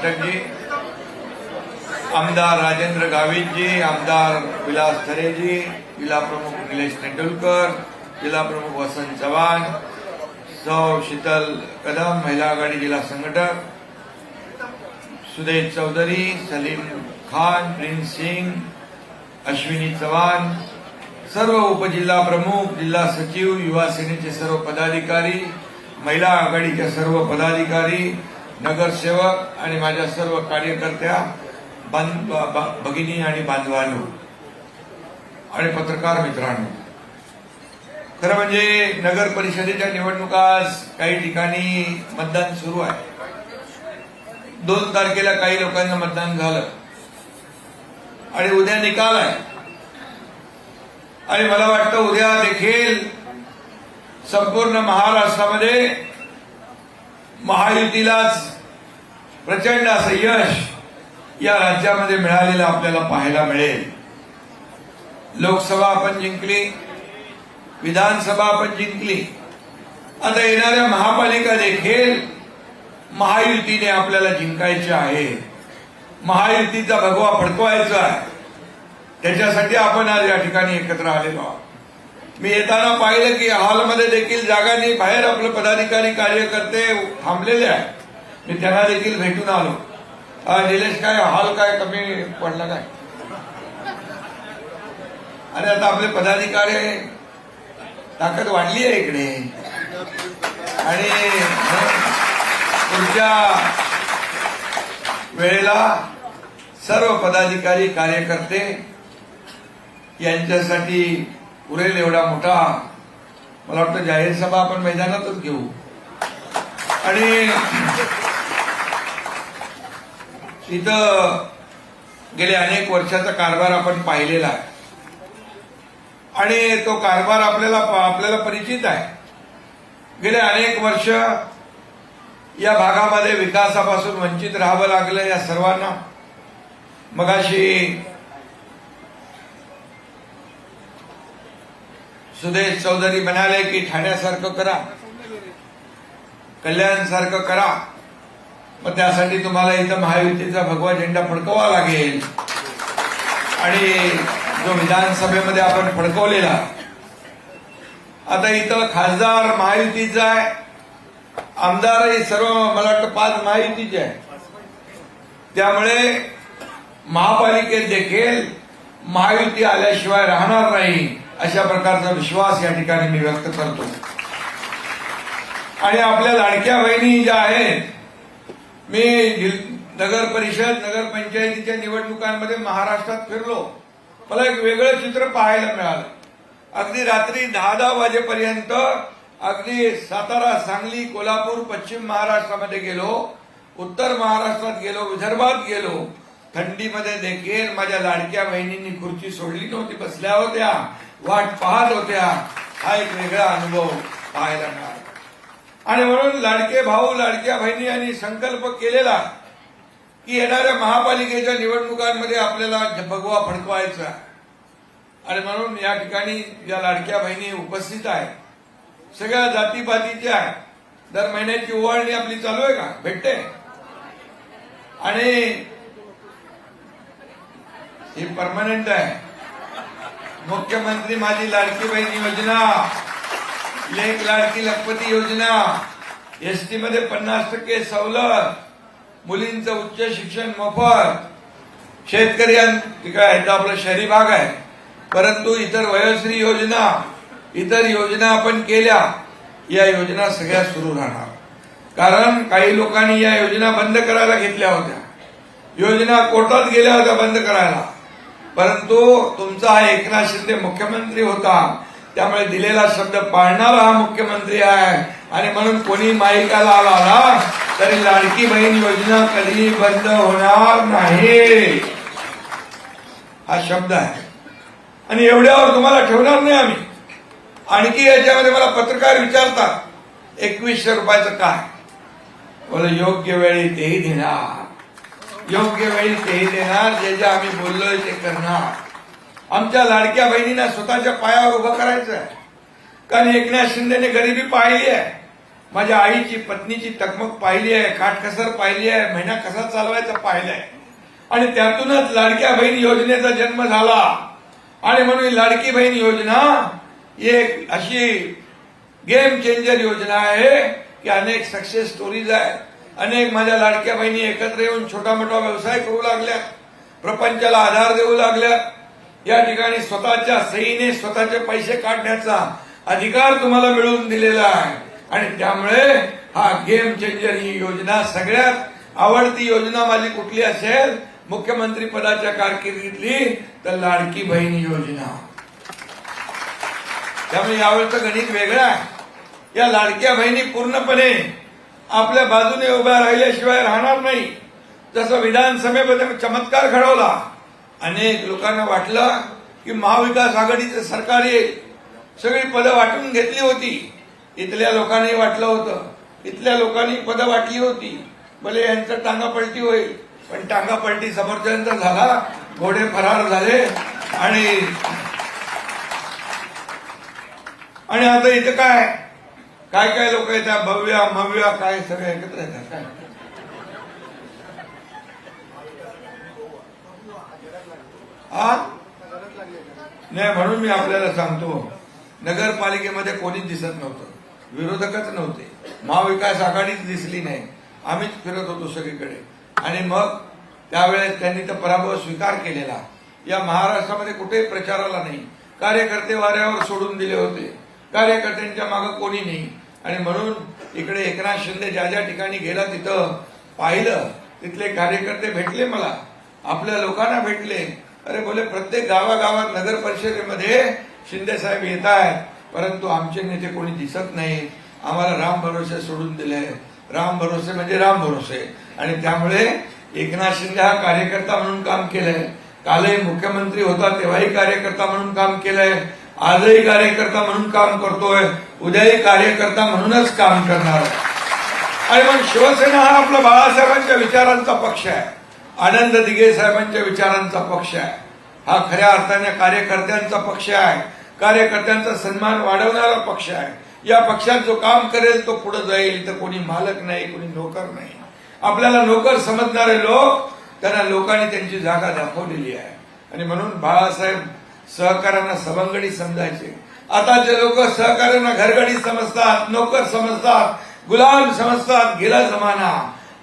पाठकजी, आमदार राजेंद्र गावितजी, आमदार विलास थरेजी, जिल्हा प्रमुख निलेश तेंडुलकर, जिल्हा प्रमुख वसंत चव्हाण, सौ शीतल कदम, महिला आघाडी जिल्हा संघटक, सुदेश चौधरी, सलीम खान, प्रिंस सिंग, अश्विनी चव्हाण, सर्व उपजिल्हा प्रमुख, जिल्हा सचिव, युवा सेनेचे सर्व पदाधिकारी, महिला आघाडीच्या सर्व पदाधिकारी, नगरसेवक आणि माझ्या सर्व कार्यकर्त्या, भगिनी आणि बांधवांनो आणि पत्रकार मित्रांनो, खरं म्हणजे नगर परिषदेच्या निवडणुका काही ठिकाणी मतदान सुरू आहे. 2 तारखेला काही लोकांना मतदान झालं आणि उद्या निकाल आहे. आणि मला वाटतं उद्या देखील संपूर्ण महाराष्ट्रामध्ये महायुतीलाच प्रचंड असं यश या राज्यामध्ये मिळालेलं आपल्याला पाहायला मिळेल. लोकसभा आपण जिंकली, विधानसभा आपण जिंकली, आता येणाऱ्या महापालिका देखील महायुतीने आपल्याला जिंकायच्या आहे. महायुतीचा भगवा फडकवायचा आहे. त्याच्यासाठी आपण आज या ठिकाणी एकत्र आलेलो आहोत. मी येताना पाहिलं की हॉलमध्ये देखील जागा नाही, बाहेर आपले पदाधिकारी कार्यकर्ते थांबलेले आहेत. मी त्यांना देखील भेटून आलो. निलेश, काय हॉल काय कमी पडला काय? आणि आता आपले पदाधिकारी ताकद वाढली आहे इकडे. आणि पुढच्या वेळेला सर्व पदाधिकारी कार्यकर्ते यांच्यासाठी पुरेल एवढा मोठा, मला वाटतं जाहीर सभा आपण मैदानातच घेऊ. आणि इथं गेले अनेक वर्षाचा कारभार आपण पाहिलेला आहे आणि तो कारभार आपल्याला परिचित आहे. गेले अनेक वर्ष या भागामध्ये विकासापासून वंचित राहावं लागलं या सर्वांना. मगाशी सुदेश चौधरी म्हणाले की ठाण्यासारखं करा, कल्याणसारखं करा, मग त्यासाठी तुम्हाला इथं महायुतीचा भगवा झेंडा फडकवावा लागेल. आणि जो विधानसभेमध्ये आपण फडकवलेला, आता इथं खासदार महायुतीचा आहे, आमदारही सर्व मला वाटतं 5 महायुतीचे आहे. त्यामुळे महापालिकेत देखील महायुती आल्याशिवाय राहणार नाही अशा प्रकारचा विश्वास या ठिकाणी मी व्यक्त करतो. आणि आपल्या लाडक्या बहिणी ज्या आहेत, मी नगर परिषद, नगर पंचायतीच्या निवडणुकांमध्ये महाराष्ट्रात फिरलो, मला एक वेगळं चित्र पाहायला मिळालं. अगदी रात्री 10-10 वाजेपर्यंत अगदी सातारा, सांगली, कोल्हापूर, पश्चिम महाराष्ट्रामध्ये गेलो, उत्तर महाराष्ट्रात गेलो, विदर्भात गेलो. थंडीमध्ये देखील माझ्या लाडक्या बहिणींनी खुर्ची सोडली नव्हती, बसल्या होत्या, वाट पाहत होत्या. हा एक वेगळा अनुभव पाहायला मिळाला. आणि म्हणून लाडके भाऊ, लाडक्या बहिणी यांनी संकल्प केलेला की येणाऱ्या महापालिकेच्या निवडणुकांमध्ये आपल्याला भगवा फडकवायचा. आणि म्हणून या ठिकाणी ज्या लाडक्या बहिणी उपस्थित आहेत, सगळ्या जातीपातीच्या आहेत. दर महिन्याची ओवाळणी आपली चालू आहे का? भेटते. आणि ही परमनंट आहे. मुख्यमंत्री माझी लाडकी बहीण योजना, लेक लाडकी लखपती योजना, एसटी मध्ये 50% सवलत, मुलींचं उच्च शिक्षण मोफत, शेतकऱ्यांना आपला शहरी भाग आहे, परंतु इतर वयोश्री योजना, इतर योजना आपण केल्या. या योजना सगळ्या सुरू राहणार. कारण काही लोकांनी या योजना बंद करायला घेतल्या होत्या, योजना कोर्टात गेल्या होत्या बंद करायला, परंतु तुमचा हा एकनाथ शिंदे मुख्यमंत्री होता, त्यामुळे दिलेला शब्द पाळणारा हा मुख्यमंत्री आहे. आणि म्हणून कोणी माईकाला आला तरी लाडकी बहीण योजना कधी बंद होणार नाही, हा शब्द आहे. आणि एवढ्यावर तुम्हाला ठेवणार नाही आम्ही. आणखी याच्यामध्ये मला पत्रकार विचारतात 2100 रुपयाचं काय? बोला योग्य वेळी तेही देणार, योग्य वेळी तेही देणार, जे जे आम्ही बोललोय ते करणार. आमच्या लाडक्या बहिणींना स्वतःच्या पायावर उभं करायचं आहे. कारण एकनाथ शिंदेने गरिबी पाहिली आहे. माझ्या आईची पत्नीची तकमक पाहिली आहे, काटकसर पाहिली आहे, महिना कसा चालवायचा पाहिलाय आणि त्यातूनच लाडक्या बहीण योजनेचा जन्म झाला. आणि म्हणून ही लाडकी बहीण योजना एक अशी गेम चेंजर योजना आहे की अनेक सक्सेस स्टोरीज आहेत. अनेक माझ्या लाडक्या बहिणी एकत्र येऊन छोटा मोठा व्यवसाय करू लागल्या, प्रपंचाला आधार देऊ लागल्या. या ठिकाणी स्वतःच्या सहीने स्वतःचे पैसे काढण्याचा अधिकार तुम्हाला मिळवून दिलेला आहे. आणि त्यामुळे हा गेम चेंजर ही योजना सगळ्यात आवडती योजना माझी कुठली असेल मुख्यमंत्री पदाच्या कारकिर्दीतली तर लाडकी बहीण योजना. त्यामुळे यावेळचं गणित वेगळं आहे. या लाडक्या बहिणी पूर्णपणे आपल्या बाजूने उभ्या राहिल्याशिवाय राहणार नाही. जसं विधानसभेमध्ये चमत्कार घडवला, अनेक लोकांना वाटलं की महाविकास आघाडीचं सरकार येईल, सगळी पदं वाटून घेतली होती. इथल्या लोकांनी वाटलं होतं, इथल्या लोकांनी पदं वाटली होती, भले यांचं टांगापलटी होईल, पण टांगापलटी समोरच्यांचा झाला, घोडे फरार झाले. आणि आता इथं काय काय काय लोक येतात, भव्या मव्या काय सगळे एकत्र येतात काय. नाही, म्हणून मी आपल्याला सांगतो, नगरपालिकेमध्ये कोणीच दिसत नव्हतं, विरोधकच नव्हते, महाविकास आघाडीच दिसली नाही, आम्हीच फिरत होतो सगळीकडे. आणि मग त्यावेळेस त्यांनी तर पराभव स्वीकार केलेला. या महाराष्ट्रामध्ये कुठेही प्रचाराला नाही, कार्यकर्ते वाऱ्यावर सोडून दिले होते, कार्यकर्त्यांच्या मागे कोणी नाही. आणि म्हणून इकडे एकनाथ शिंदे ज्या ज्या ठिकाणी गेला तिथं पाहिलं, तिथले कार्यकर्ते भेटले मला, आपल्या लोकांना भेटले. अरे बोले, प्रत्येक गावागावात नगर परिषदेमध्ये शिंदे साहेब येत आहेत, परंतु आमचे नेते कोणी दिसत नाही, आम्हाला राम भरोसे सोडून दिले. राम भरोसे म्हणजे राम भरोसे. आणि त्यामुळे एकनाथ शिंदे हा कार्यकर्ता म्हणून काम केलंय, कालही मुख्यमंत्री होता तेव्हाही कार्यकर्ता म्हणून काम केलंय, आजही कार्यकर्ता म्हणून काम करतोय, उद्याही कार्यकर्ता म्हणूनच काम करणार. आणि मग शिवसेना हा आपला बाळासाहेबांच्या विचारांचा पक्ष आहे, आनंद दिघे साहेबांच्या विचारांचा पक्ष आहे, हा खऱ्या अर्थाने कार्यकर्त्यांचा पक्ष आहे, कार्यकर्त्यांचा सन्मान वाढवणारा पक्ष आहे. या पक्षात जो काम करेल तो पुढे जाईल, तर कोणी मालक नाही, कोणी नोकर नाही. आपल्याला नोकर समजणारे लोक, त्यांना लोकांनी त्यांची जागा दाखवलेली आहे. आणि म्हणून बाळासाहेब सहकार्यांना सवंगडी समजायचे. आताचे लोक सहकार्यांना घरगडी समजतात, नोकर समजतात, गुलाम समजतात. गेला जमाना.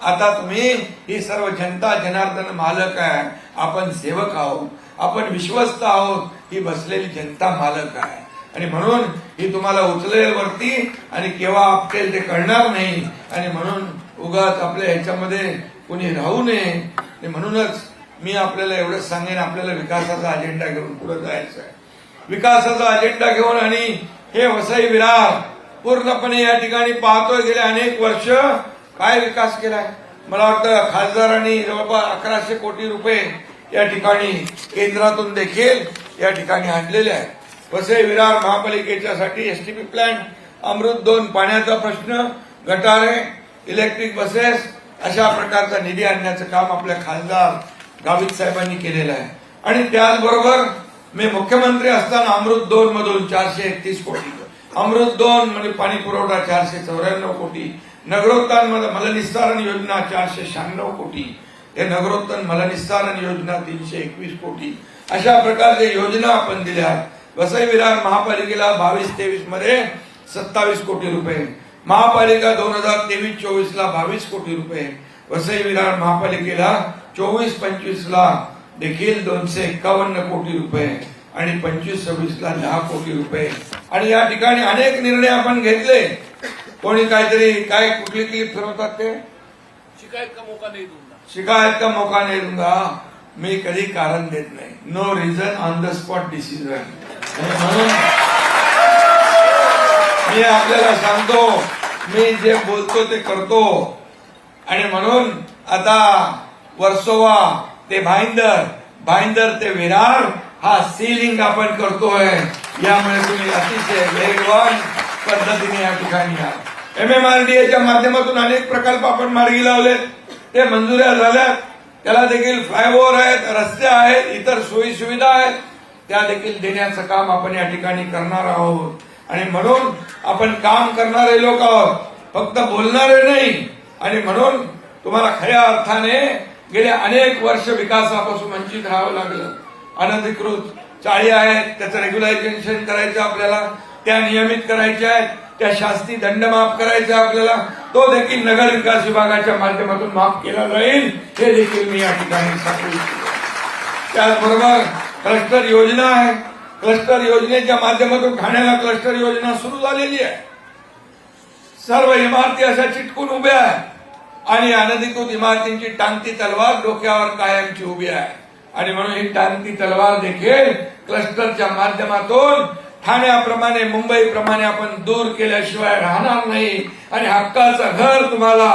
आता तुम्ही ही सर्व जनता जनार्दन मालक आहे, आपण सेवक आहोत, आपण विश्वस्त आहोत, ही बसलेली जनता मालक आहे. आणि म्हणून ही तुम्हाला उचलेल वरती आणि केव्हा आपटेल ते कळणार नाही. आणि म्हणून उगाच आपल्या ह्याच्यामध्ये कोणी राहू नये. आणि म्हणूनच मी आपल्याला एवढंच सांगेन, आपल्याला विकासाचा अजेंडा घेऊन पुढे जायचं आहे. विकासाचा अजेंडा घेऊन आणि हे वसई विरार पूर्णपणे या ठिकाणी पाहतोय, गेले अनेक वर्ष काय विकास केलाय. मला वाटतं खासदारांनी जवळपास 1100 कोटी रुपये या ठिकाणी केंद्रातून देखील या ठिकाणी आणलेले आहेत. वसई विरार महापालिकेच्यासाठी एसटीपी प्लांट, अमृत 2 पाण्याचा प्रश्न, गटारे, इलेक्ट्रिक बसेस अशा प्रकारचा निधी आणण्याचं काम आपल्या खासदार गावित साहेबांनी केलेलं आहे. आणि त्याचबरोबर मी मुख्यमंत्री असताना अमृत 2 मधून 431 कोटी, अमृत 2 म्हणजे पाणी पुरवठा 494 कोटी, नगरोत्थान मलनिस्सारण योजना 496 कोटी, हे नगरोत्थान मलनिस्सारण योजना 321 कोटी, अशा प्रकारच्या योजना आपण दिल्या. वसई विरार महापालिकेला 22-23 मध्ये 27 कोटी रुपये, महापालिका 2023-24 ला 22 कोटी रुपये, वसई विरार महापालिकेला 24-25 ला देखील 251 कोटी रुपये आणि 25-26 ला 10 कोटी रुपये. आणि या ठिकाणी अनेक निर्णय आपण घेतले. कोणी काहीतरी काय कुठली क्लिप फिरवतात ते शिकायत का मौका नहीं दूंगा, शिकायत का मौका नहीं दूंगा. मी कधी कारण देत नाही. No reason on the spot decision. म्हणून मी आपल्याला सांगतो, मी जे बोलतो ते करतो. आणि म्हणून आता वर्सोवा ते भाईंदर, भाईंदर ते विरार हा सीलिंग आपण करतोय. यामुळे तुम्ही अतिशय वेगवान पद्धतीने या ठिकाणी MMRDAच्या माध्यमातून अनेक प्रकल्प आपण मार्गी लावलेत, ते मंजुऱ्या झाल्यात. त्याला देखील फ्लायओव्हर आहेत, रस्ते आहेत, इतर सोयी सुविधा आहेत, त्या देखील देण्याचं काम आपण या ठिकाणी करणार आहोत. आणि म्हणून आपण काम करणारे लोक आहोत, फक्त बोलणारे नाही. आणि म्हणून तुम्हाला खऱ्या अर्थाने गेले अनेक वर्ष विकासापासून वंचित राहावं लागलं. अनधिकृत चाळी आहेत, त्याचं रेग्युलायझेशन करायचं आपल्याला, त्या नियमित करायच्या आहेत, त्या शास्ती दंड माफ करायचा आपल्याला, तो देखील नगर विकास विभागाच्या माध्यमातून माफ केला जाईल, हे देखील मी या ठिकाणी सांगू इच्छितो. त्याचबरोबर क्लस्टर योजना आहे. क्लस्टर योजनेच्या माध्यमातून ठाण्याला क्लस्टर योजना सुरू झालेली आहे. सर्व इमारती अशा चिटकून उभ्या आहेत आणि अनधिकृत इमारतींची टांगती तलवार डोक्यावर कायमची उभी आहे. आणि म्हणून ही टांगती तलवार देखील क्लस्टरच्या माध्यमातून ठाण्याप्रमाणे मुंबईप्रमाणे आपण दूर केल्याशिवाय राहणार नाही. आणि हक्काचं घर तुम्हाला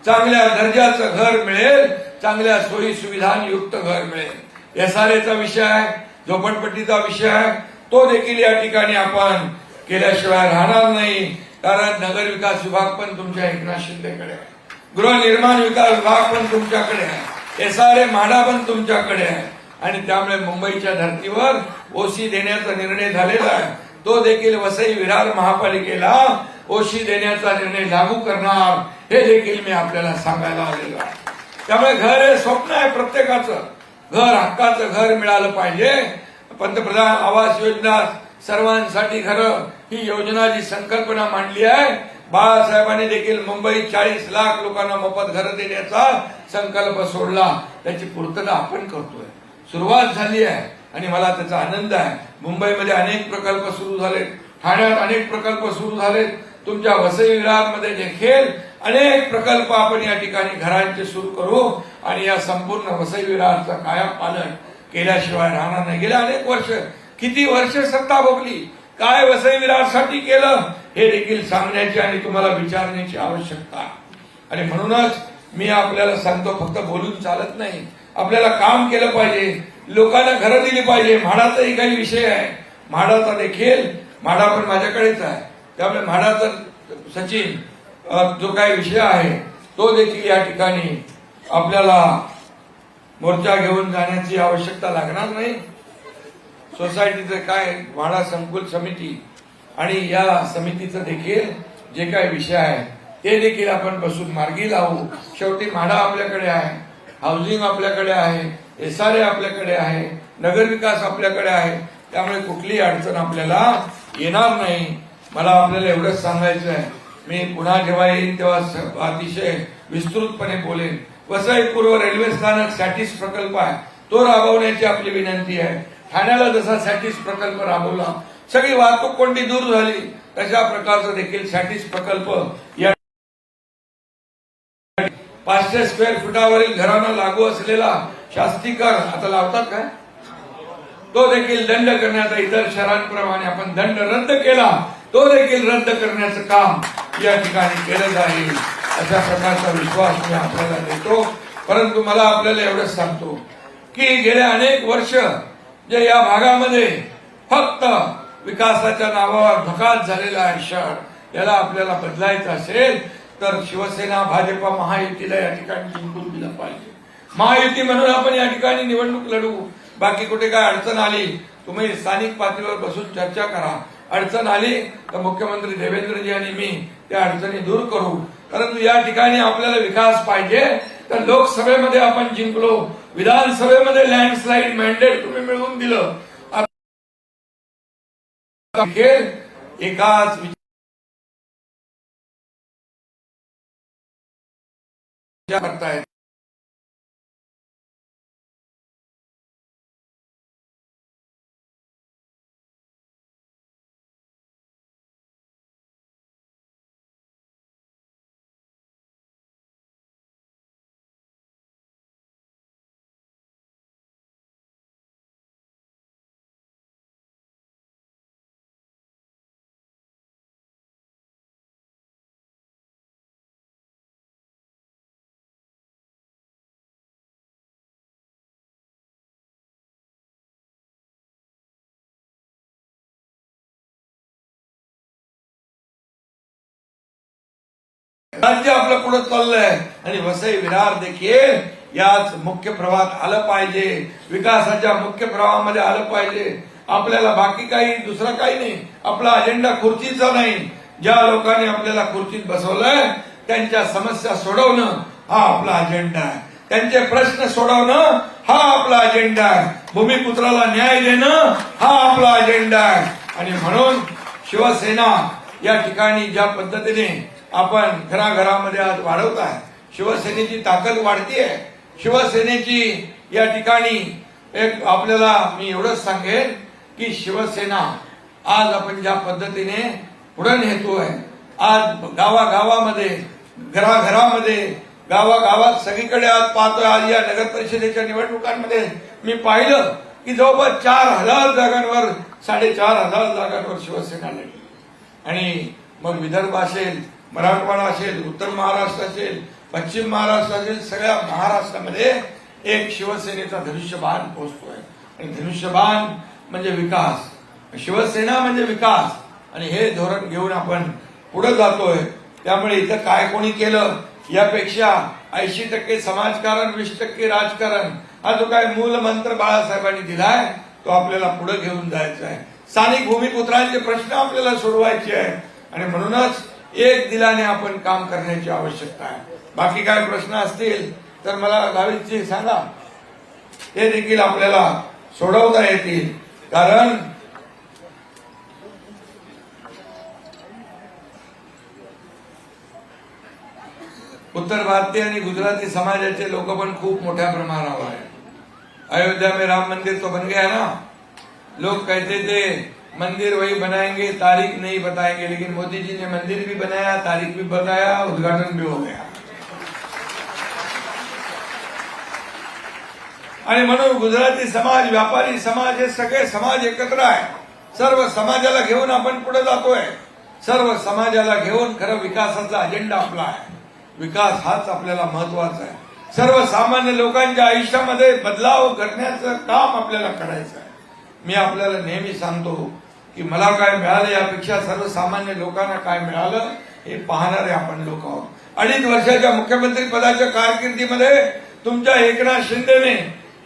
चांगल्या दर्जाचं घर मिळेल, चांगल्या सोयी सुविधांयुक्त घर मिळेल. एसआरएचा विषय आहे, झोपडपट्टीचा विषय आहे, तो देखील या ठिकाणी आपण केल्याशिवाय राहणार नाही. कारण नगर विकास विभाग पण तुमच्या एकनाथ शिंदेकडे आहे, गृहनिर्माण विकास विभाग पण तुमच्याकडे आहे, एसआरए म्हाडा पण तुमच्याकडे आहे. आणि त्यामुळे मुंबईच्या धर्तीवर ओसी देण्याचा निर्णय झालेला आहे. तो देखील वसई विरार महापालिकेला ओसी देण्याचा निर्णय लागू करणार, हे देखील मी आपल्याला सांगायला आलेलो आहे. त्यामुळे घर हे स्वप्न आहे प्रत्येकाचं. घर हक्काचं घर मिळालं पाहिजे. पंतप्रधान आवास योजना, सर्वांसाठी घरं, ही योजना जी संकल्पना मांडली आहे, बाळासाहेबांनी देखील मुंबईत 40 लाख लोकांना मोफत घरं देण्याचा संकल्प सोडला. त्याची पूर्तता आपण करतोय. सुरुवात झाली आहे आणि मला त्याचा आनंद आहे. मुंबईमध्ये अनेक प्रकल्प सुरू झालेत, ठाण्यात अनेक प्रकल्प सुरू झालेत, तुमच्या वसई विरारमध्ये देखील अनेक प्रकल्प आपण या ठिकाणी घरांचे सुरू करू आणि या संपूर्ण वसई विरारचं कायापालट केल्याशिवाय राहणार नाही. गेल्या अनेक वर्ष, किती वर्ष सत्ता भोगली, काय वसई विरारसाठी केलं, हे देखील सांगण्याची आणि तुम्हाला विचारण्याची आवश्यकता आहे. आणि म्हणूनच मी आपल्याला सांगतो, फक्त बोलून चालत नाही, आपल्याला काम केलं पाहिजे, लोकांना घरं दिली पाहिजे. म्हाडाचाही काही विषय आहे, म्हाडाचा देखील, म्हाडा पण माझ्याकडेच आहे, त्यामुळे म्हाडाचा सचिन जो काही विषय आहे तो देखील या ठिकाणी आपल्याला मोर्चा घेऊन जाण्याची आवश्यकता लागणार नाही. सोसायटीचं काय, म्हाडा संकुल समिती आणि या समितीचं देखील जे काही विषय आहे ते देखील आपण बसून मार्गी लावू. शेवटी म्हाडा आपल्याकडे आहे, हाऊसिंग आपल्याकडे आहे, एसआरए आपल्याकडे आहे, नगरविकास आपल्याकडे आहे. त्यामुळे कुठलीही अडचण आपल्याला येणार नाही. मला आपल्याला एवढंच सांगायचं आहे, मी पुन्हा जेव्हा येईन तेव्हा अतिशय विस्तृतपणे बोलेन. वसई पूर्व रेल्वे स्थानक सॅटिस प्रकल्प आहे, तो राबवण्याची आपली विनंती आहे. ठाण्याला जसा सॅटिस प्रकल्प राबवला, सगळी वाहतूक कोंडी दूर झाली, तशा प्रकारचा देखील सॅटिस प्रकल्प या 500 स्क्वेअर फुटावरील घरांना लागू असलेला शास्तीकर आता लावतात काय, तो देखील दंड करण्याचा, इतर शहरांप्रमाणे आपण दंड रद्द केला, तो देखील रद्द करण्याचं काम या ठिकाणी केलं जाईल, अशा प्रकारचा विश्वास मी आपल्याला देतो. परंतु मला आपल्याला एवढंच सांगतो की गेले अनेक वर्ष जे या भागामध्ये फक्त विकासाच्या नावावर भकास झालेला आहे शहर, याला आपल्याला बदलायचं असेल तर शिवसेना, भाजपा, महायुतीला या ठिकाणी जिंकून दिलं पाहिजे. महायुती म्हणून आपण या ठिकाणी निवडणूक लढवू. बाकी कुठे काय अडचण आली, तुम्ही स्थानिक पातळीवर बसून चर्चा करा. अडचण आली तर मुख्यमंत्री देवेंद्रजी आणि मी त्या अडचणी दूर करू. परंतु या ठिकाणी आपल्याला विकास पाहिजे तर लोकसभेमध्ये आपण जिंकलो, विधानसभेमध्ये लँडस्लाईड मॅन्डेट तुम्ही मिळवून दिलं. एकाच करतायत. राज्य आपलं पुढे चाललंय आणि वसई विरार देखील याच मुख्य प्रवाहात आलं पाहिजे, विकासाच्या मुख्य प्रवाहामध्ये आलं पाहिजे. आपल्याला बाकी काही दुसरं काही नाही, आपला अजेंडा खुर्चीचा नाही, ज्या लोकांनी आपल्याला खुर्चीत बसवलंय त्यांच्या समस्या सोडवणं हा आपला अजेंडा आहे. त्यांचे प्रश्न सोडवणं हा आपला अजेंडा आहे. भूमिपुत्राला न्याय देणं हा आपला अजेंडा आहे. आणि म्हणून शिवसेना या ठिकाणी ज्या पद्धतीने आपण घराघरामध्ये आज वाढवत आहे, शिवसेनेची ताकद वाढतीये. शिवसेनेची या ठिकाणी एक आपल्याला मी एवढंच सांगेन की शिवसेना आज आपण ज्या पद्धतीने पुढे नेतोय, आज गावागावामध्ये घराघरामध्ये गावागावात सगळीकडे आज पाहतोय. आज या नगर परिषदेच्या निवडणुकांमध्ये मी पाहिलं की जवळपास 4,000 जागांवर 4,500 जागांवर शिवसेना लढली. आणि मग विदर्भ असेल, मराठवाडा असेल, उत्तर महाराष्ट्र असेल, पश्चिम महाराष्ट्र असेल, सगळ्या महाराष्ट्रामध्ये एक शिवसेनेचा धनुष्यबाण पोहोचतोय. आणि धनुष्यबाण म्हणजे विकास, शिवसेना म्हणजे विकास. आणि हे धोरण घेऊन आपण पुढे जातोय. त्यामुळे इथं काय कोणी केलं यापेक्षा 80% समाजकारण, 20% राजकारण हा जो काय मूल मंत्र बाळासाहेबांनी दिलाय तो आपल्याला पुढे घेऊन जायचा आहे. स्थानिक भूमिपुत्रांचे प्रश्न आपल्याला सोडवायचे आहे. आणि म्हणूनच एक दिलाने आपण काम करण्याची आवश्यकता आहे. बाकी काय प्रश्न असतील तर मला गावीतजी सांगा, ते देखील आपल्याला सोडवता येतील. कारण उत्तर भारतीय आणि गुजराती समाजाचे लोक पण खूप मोठ्या प्रमाणावर आहे. अयोध्या में राम मंदिर तो बन गया ना. लोग कहते थे मंदिर वही बनाएंगे, तारीख नहीं बताएंगे, लेकिन मोदी जी ने मंदिर भी बनाया, तारीख भी बताया, उद्घाटन भी हो गया. आणि म्हणून गुजराती समाज, व्यापारी समाज हे सगळे समाज एकत्र आहे. सर्व समाजाला घेऊन आपण पुढे जातोय. सर्व समाजाला घेऊन खरं विकासाचा अजेंडा आपला आहे. विकास हाच आपल्याला महत्वाचा आहे. सर्वसामान्य लोकांच्या आयुष्यामध्ये बदलाव करण्याचं काम आपल्याला करायचं आहे. मी आपल्याला नेहमी सांगतो की मला काय मिळालं यापेक्षा सर्वसामान्य लोकांना काय मिळालं हे पाहणारे आपण लोक आहोत. 2.5 वर्षाच्या मुख्यमंत्री पदाच्या कारकिर्दीमध्ये तुमच्या एकनाथ शिंदेने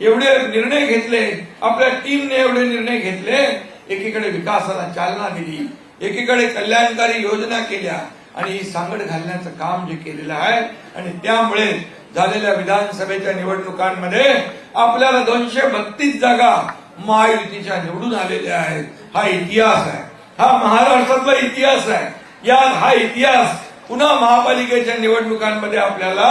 एवढे निर्णय घेतले, आपल्या टीमने एवढे निर्णय घेतले. एकीकडे विकासाला चालना दिली, एकीकडे कल्याणकारी योजना केल्या आणि ही सांगड घालण्याचं काम जे केलेलं आहे. आणि त्यामुळे झालेल्या विधानसभेच्या निवडणुकांमध्ये आपल्याला 232 जागा महायुतीच्या निवडून आलेल्या आहेत. हा इतिहास आहे, हा महाराष्ट्रातला इतिहास आहे. यात हा इतिहास पुन्हा महापालिकेच्या निवडणुकांमध्ये आपल्याला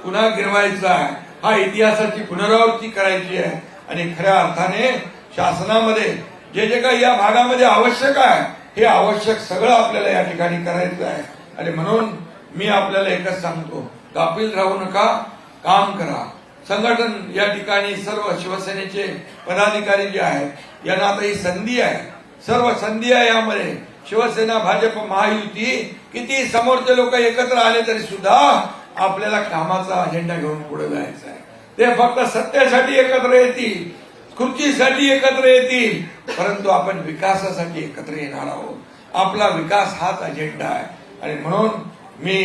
पुन्हा गिरवायचा आहे. हा इतिहासाची पुनरावृत्ती करायची आहे. आणि खऱ्या अर्थाने शासनामध्ये जे जे काही या भागामध्ये आवश्यक आहे हे आवश्यक सगळं आपल्याला या ठिकाणी करायचं आहे. आणि म्हणून मी आपल्याला एकच सांगतो, गाफील राहू नका, काम करा. संघटन या ठिकाणी सर्व शिवसेनेचे पदाधिकारी जे आहेत यांना आता ही संधी आहे, सर्व संधी आहे. यामध्ये शिवसेना, भाजप, महायुती किती समोरचे लोक एकत्र आले तरी सुद्धा आपल्याला कामाचा अजेंडा घेऊन पुढे जायचा आहे. ते फक्त सत्तेसाठी एकत्र येतील, खुर्चीसाठी एकत्र येतील, परंतु आपण विकासासाठी एकत्र येणार आहोत. आपला विकास हाच अजेंडा आहे. आणि म्हणून मी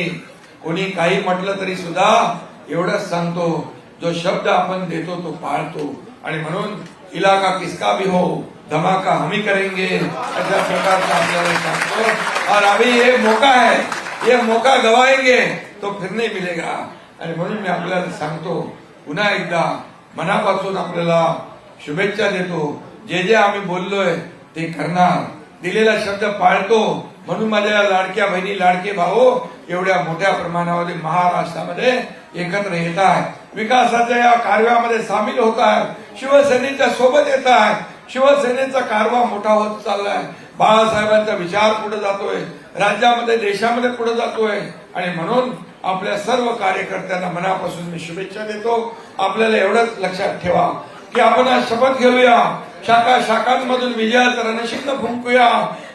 कोणी काही म्हटलं तरी सुद्धा एवढंच सांगतो, जो शब्द आपण देतो तो पाळतो. आणि म्हणून इलाका किसका भी हो, धमाका हम ही करेंगे अशा प्रकारचा आपल्याला सांगतो. और अभी ये मौका है, ये मौका गवाएंगे तो फिर नहीं मिलेगा. आणि म्हणून मी आपल्याला सांगतो, पुन्हा एकदा मनापासून आपल्याला शुभेच्छा देतो. जे जे आम्ही बोललोय ते करणार, दिलेला शब्द पाळतो. म्हणून माझ्या लाडक्या बहिणी, लाडके भाऊ एवढ्या मोठ्या प्रमाणामध्ये महाराष्ट्रामध्ये एकत्र येत आहेत, विकासाच्या या कार्यामध्ये सामील होत आहेत, शिवसेनेच्या सोबत येत आहेत. शिवसेनेचा कारवा मोठा होत चाललाय. बाळासाहेबांचा विचार पुढे जातोय, राज्यामध्ये देशामध्ये पुढे जातोय. आणि म्हणून आपल्या सर्व कार्यकर्त्यांना मनापासून मी शुभेच्छा देतो. आपल्याला एवढंच लक्षात ठेवा की आपण आज शपथ घेऊया, शाखा शाखांमधून विजयाचं रणशिंग फुंकूया.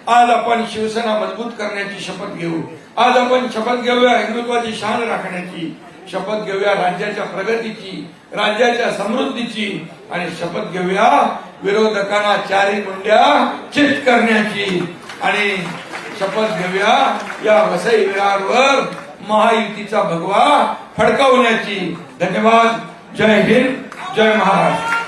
आज आपण शिवसेना मजबूत करण्याची शपथ घेऊ. आज आपण शपथ घेऊया हिंदुत्वाची शान राखण्याची, शपथ घेऊया राज्याच्या प्रगतीची, राज्याच्या समृद्धीची. आणि शपथ घेऊया विरोधकांना चारी मुंड्या चित करण्याची. आणि शपथ घेऊया या वसई विरारवर महायुतीचा भगवा फडकवण्याची. धन्यवाद. जय हिंद, जय महाराष्ट्र.